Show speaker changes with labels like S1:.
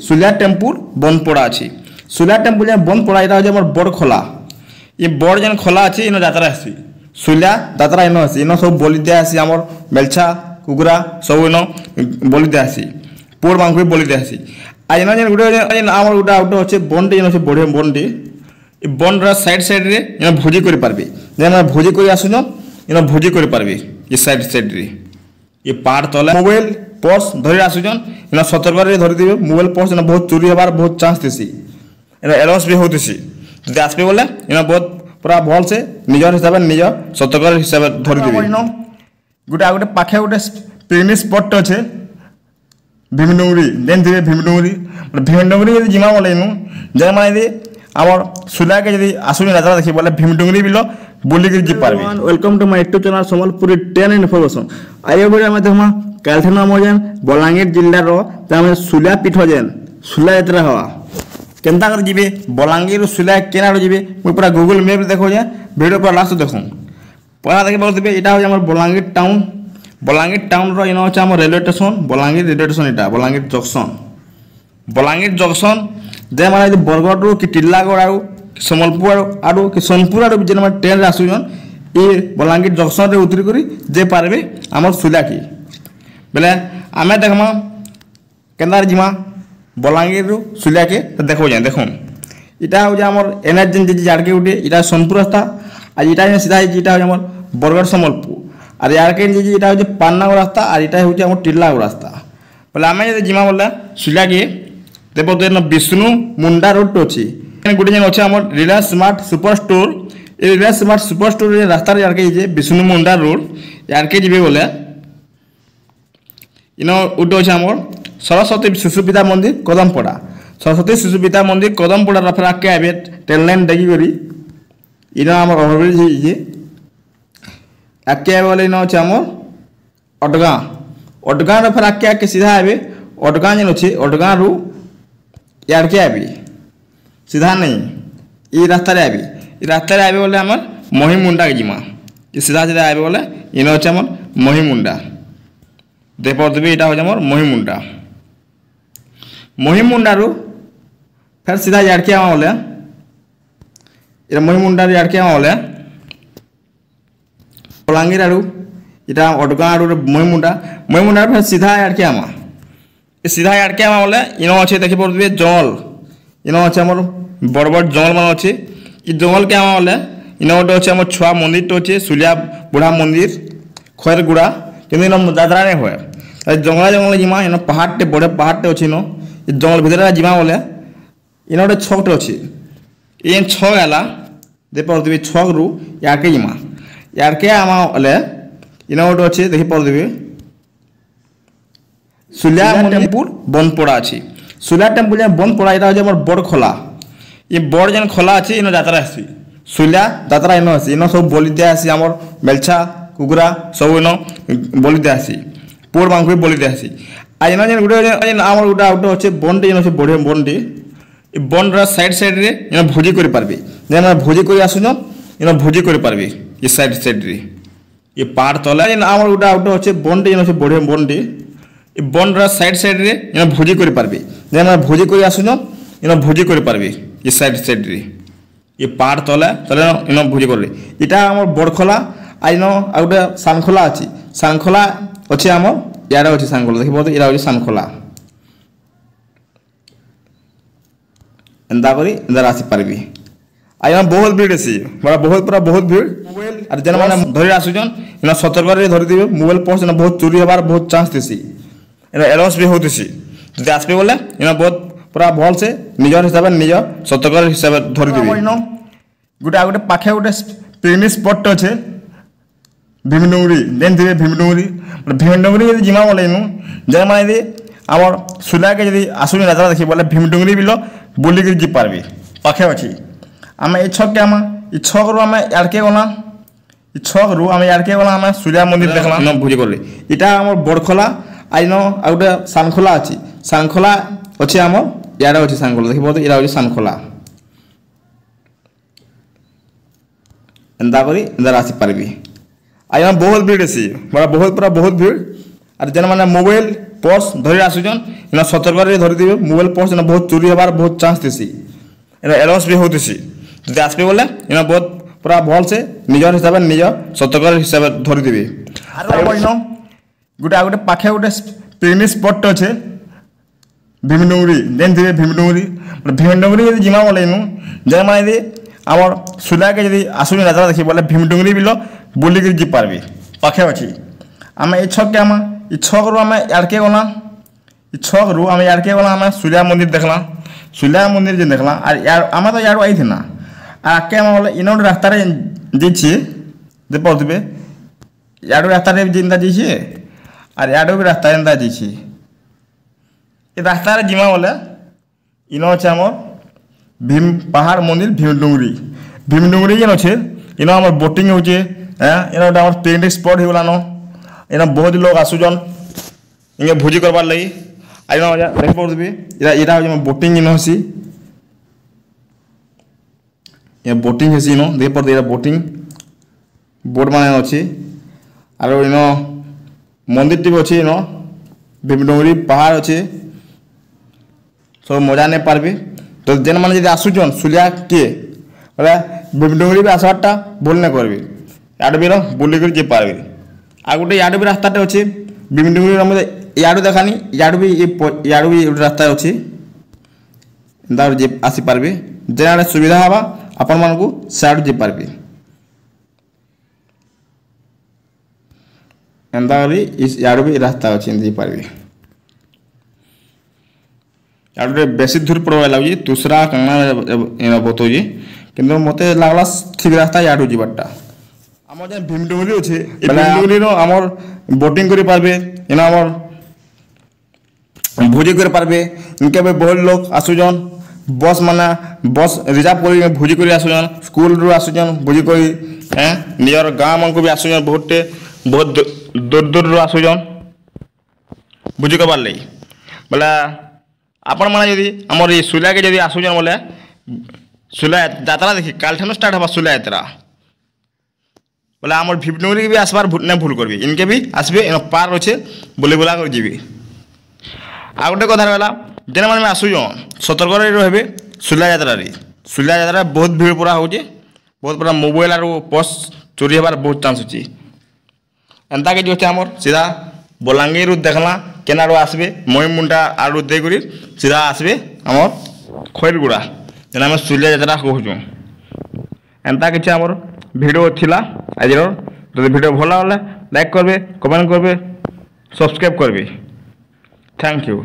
S1: सुलिया temple बंद पड़ा अच्छी सुलिया टेम्पुल जेन बंद पड़ा यहाँ हूँ बड़ खोला ये बड़ जेन खोला अच्छी इन यात्रा आसी सुलिया यात्रा इन आसी इन सब बलि दिया आसी आमर बेलछा कुकुरा सब इन बलि दिया आसी पोड़ मांग भी बलि दिया आसी आज इन जेन गोटे आमर गोटे आउट अच्छे बनटे जेन अच्छे बढ़िया बनटे ये बन साइड साइड रे इन भोजी कर पार्बे जेन भोजी कर आसुन इन भोजी कर पार्बे ये साइड साइड रे ये पार्ट तले मोबाइल पर्स धरी आसुचन इन सतर्क धरी मोबाइल पर्स इन बहुत चोरी हबार बहुत चांस थी इन एलस भी होती जब आसपे बोले इन बहुत पूरा भल से निजर हिसाब से निज सतर्क हिसाब से धरीदेवे गोटे गोटे पाखे गोटे पिकनिक स्पट अच्छे भीमडुंगरी जेन थे भीमडुंगरी भीमडुंगरी यदि जिमा बोले इनू जेन मैंने आमर सुलिया के जब आसुनी यात्रा देखिए बोले भीमडुंगरी बिल बुलिक जी पार्बे welcome to my YouTube channel Sambalpuri 10 information आइए वीडियो में देखमा कालथान नाम जेन बलांगीर जिल्लार तामे सुलिया पीठ जेन सुलिया यात्रा हवा केनता कर जीवे बलांगीर सुलिया केनाडो जीवे मुई पूरा गूगल मैप देखो जे वीडियो पूरा लास्ट देखो पहला देखे बोलते एटा हो हमर बलांगीर टाउन रो इनो छ हमर railway station Balangir railway station एटा बलांगीर जंक्शन जे माने बरगढ़ रो कि टिल्लागढ़ आउ सम्बलपुर आडू कि सोनपुर आडू जेन माने ट्रेन रे आसुजन ए बलांगीर जंक्शन रे उतरी करी जे पारबे हमर सुलिया की बेले आमे देखमा केंदार जिमा बलांगीर रो सुलिया के देखो जाए देखो इटा हो जे हमर एनएच जेन जे जाड़के उठे इटा सोनपुर रास्ता आज इटा सीधा इटा हो हमर बरगढ़ सम्बलपुर और यार के जे इटा हो पान्नागढ़ रास्ता और इटा हो हमर टिल्लागढ़ रास्ता बोले आमे जे जिमा बोले सुलिया के देबो देन विष्णु मुंडा रोड अछि गोटे जेन अच्छे हमर रिलायंस स्मार्ट सुपर स्टोर ए रिलायंस स्मार्ट सुपर स्टोर रास्ता यार के जे विष्णु मुंडा रोड यार के जीवे बोले इन उठे अच्छे हमर सरस्वती शिशु पिता मंदिर कदमपड़ा सरस्वती शिशु पिता मंदिर कदमपड़ा फिर आगे आए ट्रेन लाइन डेगी करी इन आम ओवरब्रिज है आगे आए बोले इन अच्छे हमर अटगाँ फिर आगे आगे सीधा आए अटगाँ जेन अच्छे अटगाँ रु यार के आबी सीधा नहीं ये रास्ता आबी ये रास्ता आबे बोले आम महिमुंडा के जिमा ये सीधा सीधा आबे बोले इन अच्छे आम महिमुंडा देख पार्थे यहाँ हूँ आम महिमुंडा रु फिर सीधा याड़के आवा बोले ये महिमुंडा याड़के आवा बोले बलांगीर आड़ू यहाँ अटगाँ आड़ू महिमुंडा फिर सीधा याड़के आमा सीधा याड़के आमा बोले इन अच्छे देखी पारे जंगल इन अच्छे आम बड़ बड़ जंगल मान अच्छे ये जंगल के आमा बोले इन गोटे अच्छे आम छुआ मंदिर तो अच्छे सुलिया बुढ़ा मंदिर खैरगुड़ा कि इन यात्रा नहीं हुए जंगल जिमा इन पहाड़टे बड़े पहाड़टे अच्छे इन जंगल भितर जिमा बोले इन गोटे छकटे अच्छे ये छक है देख पारे छक रु याड़के जिमा याड़के आमा बोले इन गोटे अच्छे देखी पारे सुलिया टेम्पुल बंद पड़ा अच्छी सुलिया टेम्पुल जेन बंद पड़ा यहाँ हूँ बड़ खोला ये बड़ जेन खोला अच्छे इन यात्रा आसी सुलिया यात्रा इन आसी इन सब बलि दिया आसी आमर बेलछा कुकुरा सब इन बलि दिया आसी पोड़ मांग भी बलि दिया आसी आज इन जेन गोटे आमर गोटे आउट अच्छे बनटे जेन अच्छे बढ़िया बनटे ये बन साइड साइड रे इन भोजी कर पार्बे जेन भोजी कर आसुन इन भोजी कर पार्बे ये साइड रे ये पार्ट तले आमर गोटे आउट अच्छे बनटे जेन अच्छे बढ़िया बनटे ये बन साइड साइड रे इन भोजी कर पार्बे जेन भोजी कर आसुन इन भोजी कर पार्बे ये साइड रे ये पार्ट तले तले इन भोजी कर इटा आम बड़खोला आज इन गोटे सानखोला अच्छी सानखोला अच्छे आम यार अच्छे सानखोला देखिए बहुत यहाँ हूँ सानखोला एंता करी आसी पार्बी आज बहुत भीड़ अच्छी बहुत पूरा बहुत भीड़ मोबाइल और जेन मैंने धरी आसुचन इन सतर्क धरीदेवे मोबाइल पर्स इन बहुत चोरी हबार बहुत चांस थी इन एलस भी होती जब आसपे बोले इन बहुत पूरा भल से निजर हिसाब से निज सतर्क हिसाब से धरीदेवे गोटे गोटे पाखे गोटे पिकनिक स्पट अच्छे भीमडुंगरी जेन थे भीमडुंगरी यदि जिमा बोले इनू जेन मैंने आमर सुलिया के जब आसुनी यात्रा देखिए बोले भीमडुंगरी बिल बुलिक जी पार्बे पाखे अच्छी आम ये छक के आम ये छक रु आम याड़के गला छक रु आम याड़के गला आम सुलिया मंदिर देखला न भोजी कर इटा आम बड़खोला आज इन गोटे सानखोला अच्छी सानखोला अच्छे आम यार अच्छे सानखोला देखिए बहुत यहाँ हूँ सानखोला एंता करी आसी पार्बी आज बहुत भीड़ अच्छी बहुत पूरा बहुत भीड़ और जेन मैंने मोबाइल पर्स धरी आसुचन इना सतर्क धरी दिबे मोबाइल पर्स इना बहुत चोरी होबार बहुत चांस देसी इना एरोस भी होतिसी जदि आसबे बोले इना बहुत पूरा भल से निजर हिसाब निज सतर्क हिसाब धरी दिबे आरो इनो गोटे पाखे गोटे पिकनिक स्पॉट अच्छे भीमडुंगरी जानते भीमडुंगरी यदि जिमा बोले इनु जे माने यदि आमर सुला के यदि आसुन यात्रा देखी बोले भीमडुंगरी बिल बुलिक जी पारबे पाखे अच्छी आम ए छक के आम इ छक रु आम याड़के गला इ छक रु आम याड़के गला आम सूर्या मंदिर देखला सूर्या मंदिर जे देखला आर आम तो याड़ू आई थिना आके आम बोले इन गोटे रास्तार जाइए जे पढ़ुवे याड़ू रास्तार जेनता जाइए आर याड़ू भी रास्ता एंता जाइए ये रास्तार जिमा बोले इन अच्छे आम भीम पहाड़ मंदिर भीमडुंगरी जेन अच्छे इन आम बोटिंग होचे इन गोटे आम पिकनिक स्पॉट हो गलान इन बहुत लोग आसुचन इनके भोजी करवार लगी आइना देख पड़ुबी यहाँ हूँ बोटिंग इन हसी ये बोटिंग हेसी इन देख पड़े बोटिंग बोट मान अच्छी आर इन मंदिर टी अच्छी इन भीमडुंगरी पहाड़ अच्छे सब मजा नहीं पार्बे तो जेन मैंने जब आसुचन सुलिया किए बोले भीमडुंगरी भी आसबारटा भूल नहीं करबे याड भी बुलिक जी पार्बे आ गोटे याड भी रास्ताटे अच्छे भीमडुंगरी याडू देखानी याडू भी रास्ता अच्छी एंता आसी पार्बे जेन सुविधा हवा आपण मानकू सियाडू जी पार्बे एंता याडू भी रास्ता अच्छी जी पार्बे याडू बेसी दूर पड़वा लगे दूसरा कणा बतौजी किंतु मते लागला ठीक रास्ता याडू जीवाटा आम जेन भीमडुंगरी अच्छे भीमडुंगरी आमर बोटिंग करि पारबे इन आमर भोजी कर पारबे इनके भी बहुत लोग आसुचन बस माना बस रिजर्व कर भोजी कर आसुचन स्कूल रू आसुचन भोजी कर निजर गाँव मन को भी आसुचन बहुत दूर दूर रू आसुचन भोजी करवार लगी बोले आपण मैंने जदि आमर ये सुला के जदि आसुचन बोले सुला यात्रा देखी काल ठान स्टार्ट हवा सुला यात्रा बोले आमर भीमडुंगरी भी आसबार नहीं भूल करबी इनके भी आसबे इन पार अच्छे बुले बुला कर जीवी आ गोटे कथा रहा जेन मैंने आसुचन सतर्क रहे सुला यात्रा बहुत भीड़ पूरा हो बहुत पूरा मोबाइल आर पर्स चोरी हबार बहुत चांस अच्छी एंता के जो आमर सीधा बलांगीर देखला केनारू आसबे मईमुंडा आरु देकर सीधा आसबे आमर खैरगुड़ा जेना आम सुलिया यात्रा कहूँ एंता कि आमर वीडियो थिला आज वीडियो भल लाइक करबे कमेंट करबे सब्सक्राइब करबे थैंक यू।